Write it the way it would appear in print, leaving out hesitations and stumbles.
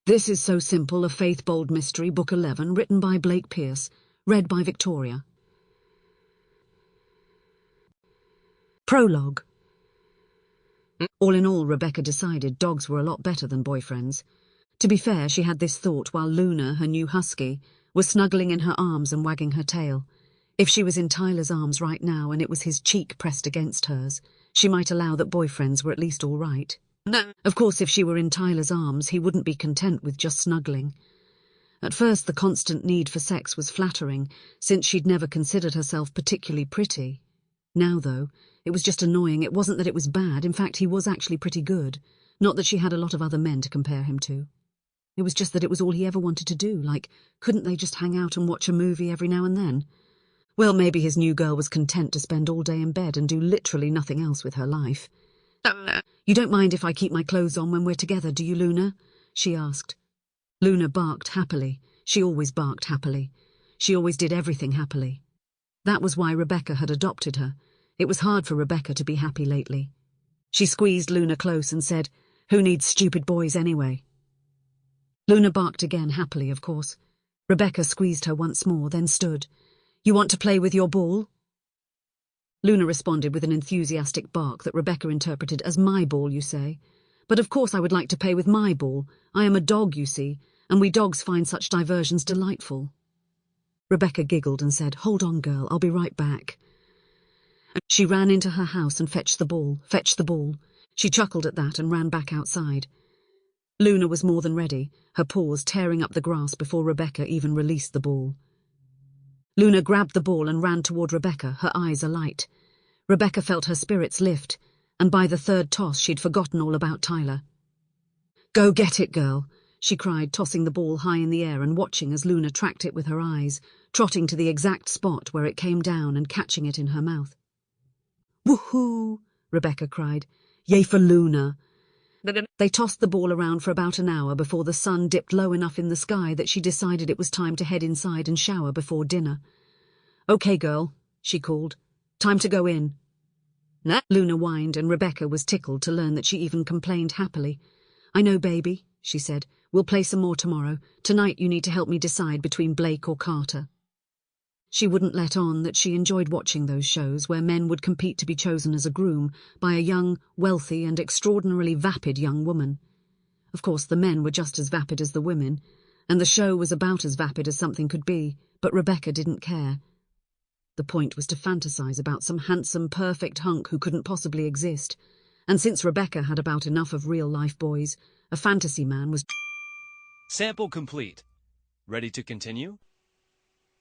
This is So Simple, a Faith-Bold Mystery, Book 11, written by Blake Pierce, read by Victoria. Prologue. All in all, Rebecca decided dogs were a lot better than boyfriends. To be fair, she had this thought while Luna, her new husky, was snuggling in her arms and wagging her tail. If she was in Tyler's arms right now and it was his cheek pressed against hers, she might allow that boyfriends were at least all right. No. Of course, if she were in Tyler's arms, he wouldn't be content with just snuggling. At first, the constant need for sex was flattering, since she'd never considered herself particularly pretty. Now, though, it was just annoying. It wasn't that it was bad. In fact, he was actually pretty good. Not that she had a lot of other men to compare him to. It was just that it was all he ever wanted to do. Like, couldn't they just hang out and watch a movie every now and then? Well, maybe his new girl was content to spend all day in bed and do literally nothing else with her life. You don't mind if I keep my clothes on when we're together, do you, Luna? She asked. Luna barked happily. She always barked happily. She always did everything happily. That was why Rebecca had adopted her. It was hard for Rebecca to be happy lately. She squeezed Luna close and said, "Who needs stupid boys anyway?" Luna barked again, happily, of course. Rebecca squeezed her once more, then stood. "You want to play with your ball?" Luna responded with an enthusiastic bark that Rebecca interpreted as "My ball, you say? But of course I would like to play with my ball. I am a dog, you see, and we dogs find such diversions delightful." Rebecca giggled and said, "Hold on, girl, I'll be right back." She ran into her house and fetched the ball. She chuckled at that and ran back outside. Luna was more than ready, her paws tearing up the grass before Rebecca even released the ball. Luna grabbed the ball and ran toward Rebecca, her eyes alight. Rebecca felt her spirits lift, and by the third toss she'd forgotten all about Tyler. "Go get it, girl," she cried, tossing the ball high in the air and watching as Luna tracked it with her eyes, trotting to the exact spot where it came down and catching it in her mouth. "Woohoo!" Rebecca cried. "Yay for Luna!" They tossed the ball around for about an hour before the sun dipped low enough in the sky that she decided it was time to head inside and shower before dinner. "Okay, girl," she called. "Time to go in." Nah. Luna whined, and Rebecca was tickled to learn that she even complained happily. "I know, baby," she said. "We'll play some more tomorrow. Tonight you need to help me decide between Blake or Carter." She wouldn't let on that she enjoyed watching those shows where men would compete to be chosen as a groom by a young, wealthy, and extraordinarily vapid young woman. Of course, the men were just as vapid as the women, and the show was about as vapid as something could be, but Rebecca didn't care. The point was to fantasize about some handsome, perfect hunk who couldn't possibly exist, and since Rebecca had about enough of real-life boys, a fantasy man was... Sample complete. Ready to continue?